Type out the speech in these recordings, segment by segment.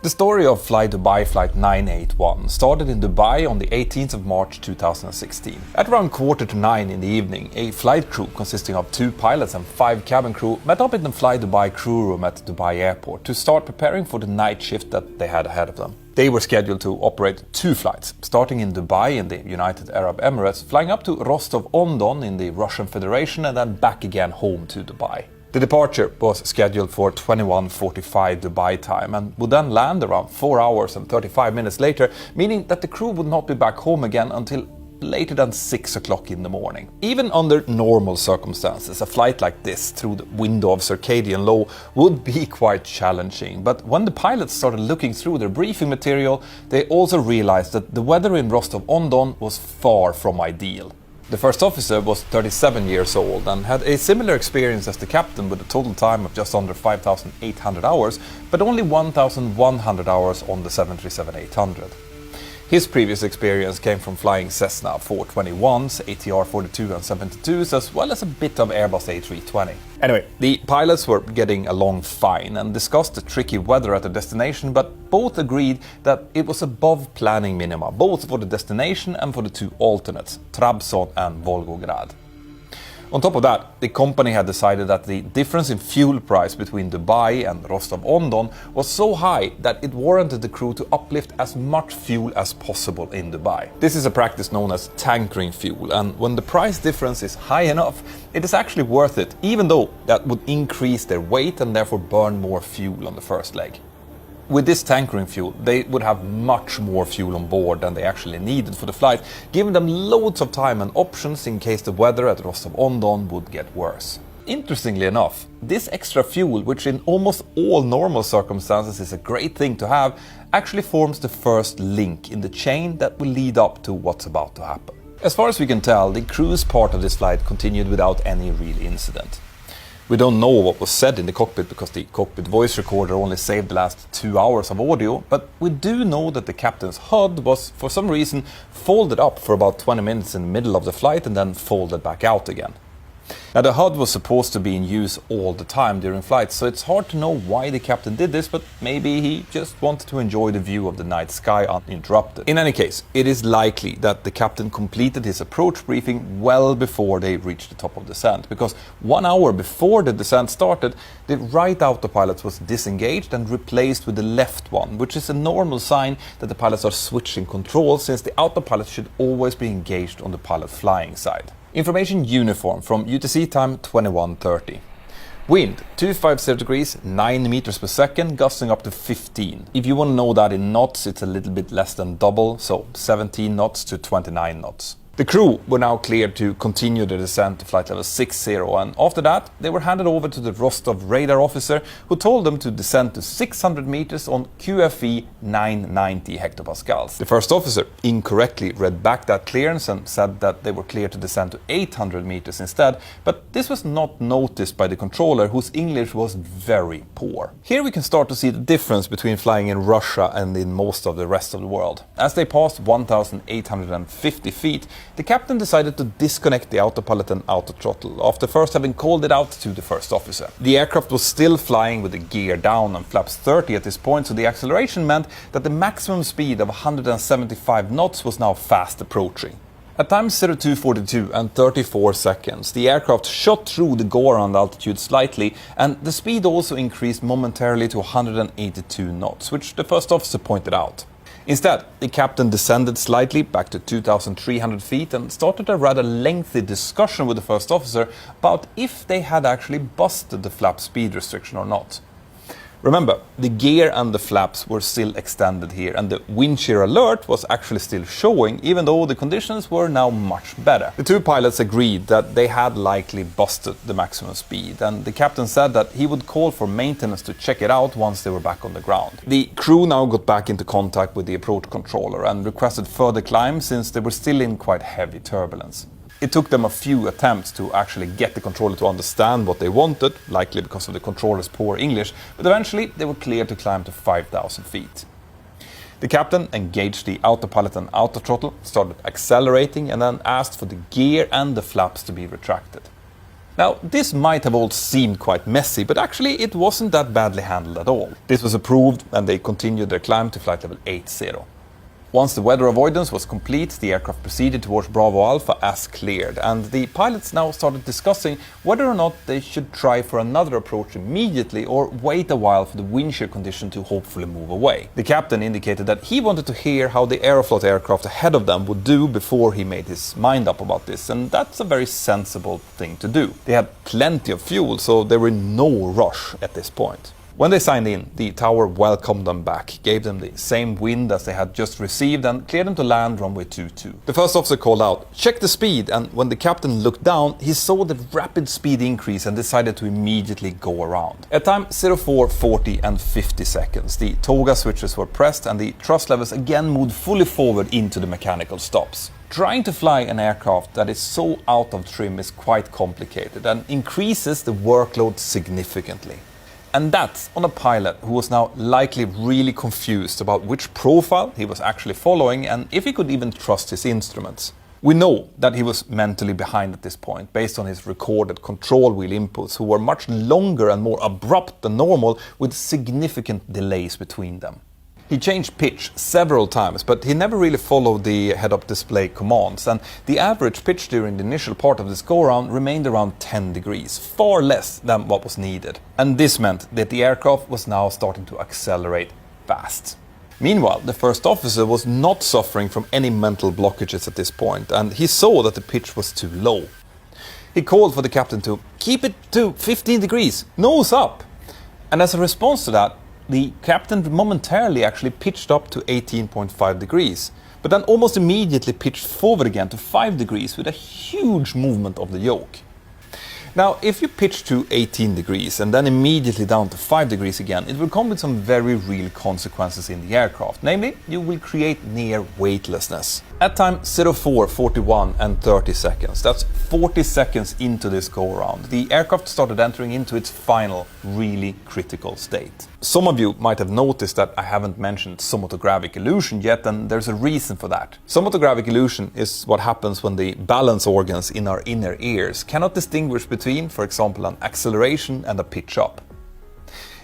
The story of flydubai Flight 981 started in Dubai on the 18th of March 2016. At around 8:45 in the evening, a flight crew consisting of 2 pilots and 5 cabin crew met up in the flydubai crew room at Dubai Airport to start preparing for the night shift that they had ahead of them. They were scheduled to operate 2 flights, starting in Dubai in the United Arab Emirates, flying up to Rostov-on-Don in the Russian Federation and then back again home to Dubai. The departure was scheduled for 21:45 Dubai time and would then land around 4 hours and 35 minutes later, meaning that the crew would not be back home again until later than 6 o'clock in the morning. Even under normal circumstances, a flight like this through the window of circadian law would be quite challenging. But when the pilots started looking through their briefing material, they also realized that the weather in Rostov-on-Don was far from ideal. The first officer was 37 years old and had a similar experience as the captain with a total time of just under 5,800 hours, but only 1,100 hours on the 737-800. His previous experience came from flying Cessna 421s, ATR 42 and 72s, as well as a bit of Airbus A320. Anyway, the pilots were getting along fine and discussed the tricky weather at the destination, but both agreed that it was above planning minima, both for the destination and for the 2 alternates, Trabzon and Volgograd. On top of that, the company had decided that the difference in fuel price between Dubai and Rostov-on-Don was so high that it warranted the crew to uplift as much fuel as possible in Dubai. This is a practice known as tankering fuel, and when the price difference is high enough, it is actually worth it, even though that would increase their weight and therefore burn more fuel on the first leg. With this tankering fuel, they would have much more fuel on board than they actually needed for the flight, giving them loads of time and options in case the weather at Rostov-on-Don would get worse. Interestingly enough, this extra fuel, which in almost all normal circumstances is a great thing to have, actually forms the first link in the chain that will lead up to what's about to happen. As far as we can tell, the cruise part of this flight continued without any real incident. We don't know what was said in the cockpit because the cockpit voice recorder only saved the last 2 hours of audio, but we do know that the captain's HUD was, for some reason, folded up for about 20 minutes in the middle of the flight and then folded back out again. Now, the HUD was supposed to be in use all the time during flights, so it's hard to know why the captain did this, but maybe he just wanted to enjoy the view of the night sky uninterrupted. In any case, it is likely that the captain completed his approach briefing well before they reached the top of the descent, because 1 hour before the descent started, the right autopilot was disengaged and replaced with the left one, which is a normal sign that the pilots are switching control, since the autopilot should always be engaged on the pilot flying side. Information uniform from UTC time 21:30. Wind 250 degrees, 9 meters per second, gusting up to 15. If you want to know that in knots, it's a little bit less than double, so 17 knots to 29 knots. The crew were now cleared to continue the descent to flight level 60, and after that they were handed over to the Rostov radar officer, who told them to descend to 600 meters on QFE 990 hectopascals. The first officer incorrectly read back that clearance and said that they were cleared to descend to 800 meters instead, but this was not noticed by the controller, whose English was very poor. Here we can start to see the difference between flying in Russia and in most of the rest of the world. As they passed 1,850 feet, the captain decided to disconnect the autopilot and autothrottle after first having called it out to the first officer. The aircraft was still flying with the gear down and flaps 30 at this point, so the acceleration meant that the maximum speed of 175 knots was now fast approaching. At times 0242 and 34 seconds, the aircraft shot through the go-around altitude slightly, and the speed also increased momentarily to 182 knots, which the first officer pointed out. Instead, the captain descended slightly back to 2,300 feet and started a rather lengthy discussion with the first officer about if they had actually busted the flap speed restriction or not. Remember, the gear and the flaps were still extended here, and the wind shear alert was actually still showing, even though the conditions were now much better. The 2 pilots agreed that they had likely busted the maximum speed, and the captain said that he would call for maintenance to check it out once they were back on the ground. The crew now got back into contact with the approach controller and requested further climb, since they were still in quite heavy turbulence. It took them a few attempts to actually get the controller to understand what they wanted, likely because of the controller's poor English, but eventually they were cleared to climb to 5,000 feet. The captain engaged the autopilot and autothrottle, started accelerating, and then asked for the gear and the flaps to be retracted. Now, this might have all seemed quite messy, but actually it wasn't that badly handled at all. This was approved and they continued their climb to flight level 80. Once the weather avoidance was complete, the aircraft proceeded towards Bravo Alpha as cleared, and the pilots now started discussing whether or not they should try for another approach immediately or wait a while for the wind shear condition to hopefully move away. The captain indicated that he wanted to hear how the Aeroflot aircraft ahead of them would do before he made his mind up about this, and that's a very sensible thing to do. They had plenty of fuel, so they were in no rush at this point. When they signed in, the tower welcomed them back, gave them the same wind as they had just received and cleared them to land runway 22. The first officer called out, "Check the speed," and when the captain looked down, he saw the rapid speed increase and decided to immediately go around. At time 04, 40 and 50 seconds, the TOGA switches were pressed and the thrust levels again moved fully forward into the mechanical stops. Trying to fly an aircraft that is so out of trim is quite complicated and increases the workload significantly. And that's on a pilot who was now likely really confused about which profile he was actually following and if he could even trust his instruments. We know that he was mentally behind at this point based on his recorded control wheel inputs, who were much longer and more abrupt than normal with significant delays between them. He changed pitch several times, but he never really followed the head-up display commands, and the average pitch during the initial part of this go-around remained around 10 degrees, far less than what was needed. And this meant that the aircraft was now starting to accelerate fast. Meanwhile, the first officer was not suffering from any mental blockages at this point, and he saw that the pitch was too low. He called for the captain to keep it to 15 degrees, nose up. And as a response to that, the captain momentarily actually pitched up to 18.5 degrees, but then almost immediately pitched forward again to 5 degrees with a huge movement of the yoke. Now, if you pitch to 18 degrees and then immediately down to 5 degrees again, it will come with some very real consequences in the aircraft. Namely, you will create near weightlessness. At time 04, 41 and 30 seconds, that's 40 seconds into this go-around, the aircraft started entering into its final, really critical state. Some of you might have noticed that I haven't mentioned somatogravic illusion yet, and there's a reason for that. Somatogravic illusion is what happens when the balance organs in our inner ears cannot distinguish between, for example, an acceleration and a pitch up.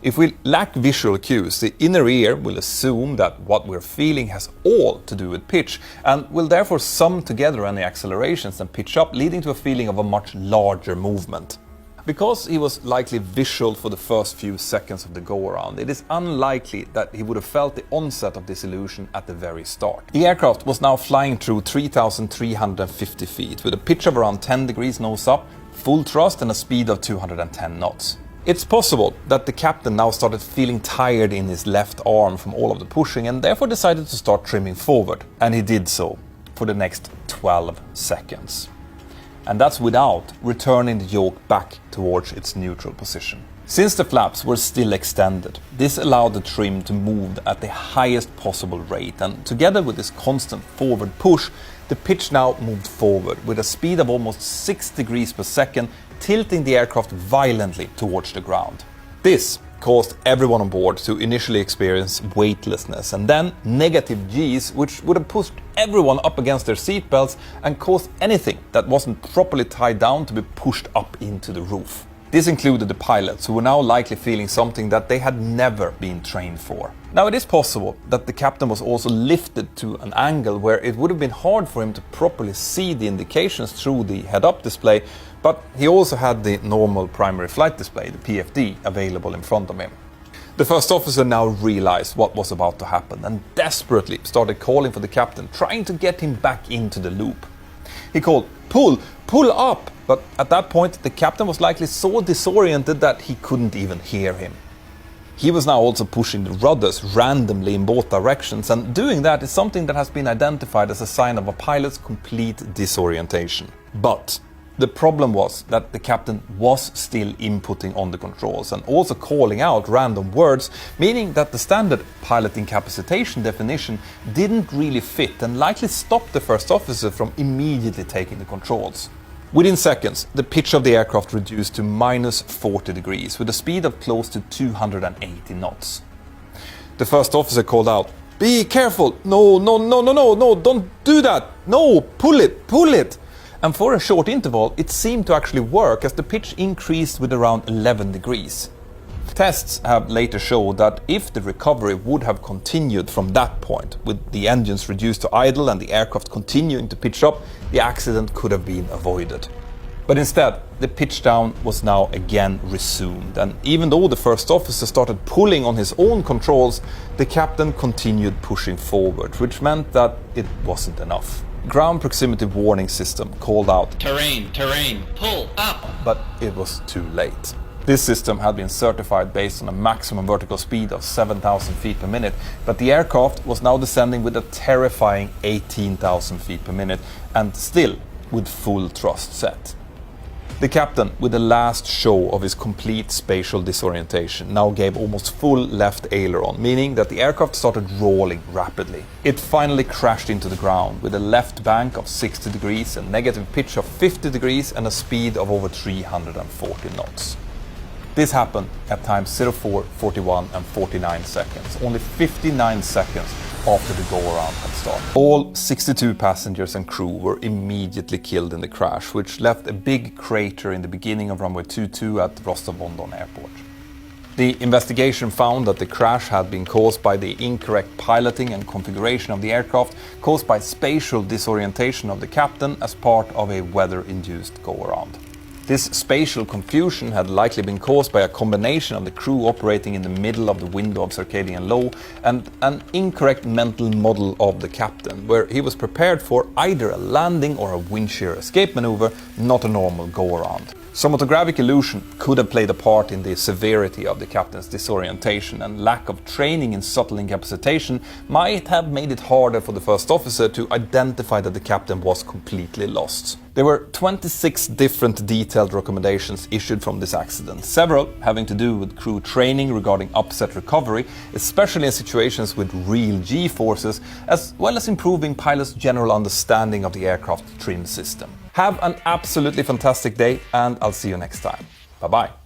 If we lack visual cues, the inner ear will assume that what we're feeling has all to do with pitch and will therefore sum together any accelerations and pitch up, leading to a feeling of a much larger movement. Because he was likely visual for the first few seconds of the go-around, it is unlikely that he would have felt the onset of this illusion at the very start. The aircraft was now flying through 3,350 feet with a pitch of around 10 degrees nose up, full thrust and a speed of 210 knots. It's possible that the captain now started feeling tired in his left arm from all of the pushing and therefore decided to start trimming forward. And he did so for the next 12 seconds. And that's without returning the yoke back towards its neutral position. Since the flaps were still extended, this allowed the trim to move at the highest possible rate, and together with this constant forward push, the pitch now moved forward with a speed of almost 6 degrees per second, tilting the aircraft violently towards the ground. This caused everyone on board to initially experience weightlessness and then negative Gs, which would have pushed everyone up against their seatbelts and caused anything that wasn't properly tied down to be pushed up into the roof. This included the pilots, who were now likely feeling something that they had never been trained for. Now, it is possible that the captain was also lifted to an angle where it would have been hard for him to properly see the indications through the head-up display, but he also had the normal primary flight display, the PFD, available in front of him. The first officer now realized what was about to happen and desperately started calling for the captain, trying to get him back into the loop. He called, "Pull! Pull up!" But at that point, the captain was likely so disoriented that he couldn't even hear him. He was now also pushing the rudders randomly in both directions, and doing that is something that has been identified as a sign of a pilot's complete disorientation. But the problem was that the captain was still inputting on the controls and also calling out random words, meaning that the standard pilot incapacitation definition didn't really fit and likely stopped the first officer from immediately taking the controls. Within seconds, the pitch of the aircraft reduced to minus 40 degrees with a speed of close to 280 knots. The first officer called out, "Be careful! No, don't do that! No, pull it! And for a short interval, it seemed to actually work as the pitch increased with around 11 degrees. Tests have later showed that if the recovery would have continued from that point, with the engines reduced to idle and the aircraft continuing to pitch up, the accident could have been avoided. But instead, the pitch down was now again resumed, and even though the first officer started pulling on his own controls, the captain continued pushing forward, which meant that it wasn't enough. Ground proximity warning system called out terrain, pull up, but it was too late. This system had been certified based on a maximum vertical speed of 7,000 feet per minute, but the aircraft was now descending with a terrifying 18,000 feet per minute, and still with full thrust set. The captain, with the last show of his complete spatial disorientation, now gave almost full left aileron, meaning that the aircraft started rolling rapidly. It finally crashed into the ground with a left bank of 60 degrees, a negative pitch of 50 degrees and a speed of over 340 knots. This happened at times 04, 41 and 49 seconds, only 59 seconds after the go-around had started. All 62 passengers and crew were immediately killed in the crash, which left a big crater in the beginning of runway 22 at Rostov-on-Don airport. The investigation found that the crash had been caused by the incorrect piloting and configuration of the aircraft, caused by spatial disorientation of the captain as part of a weather-induced go-around. This spatial confusion had likely been caused by a combination of the crew operating in the middle of the window of circadian low and an incorrect mental model of the captain, where he was prepared for either a landing or a wind shear escape maneuver, not a normal go-around. Somatogravic illusion could have played a part in the severity of the captain's disorientation, and lack of training in subtle incapacitation might have made it harder for the first officer to identify that the captain was completely lost. There were 26 different detailed recommendations issued from this accident, several having to do with crew training regarding upset recovery, especially in situations with real G-forces, as well as improving pilots' general understanding of the aircraft trim system. Have an absolutely fantastic day, and I'll see you next time. Bye-bye.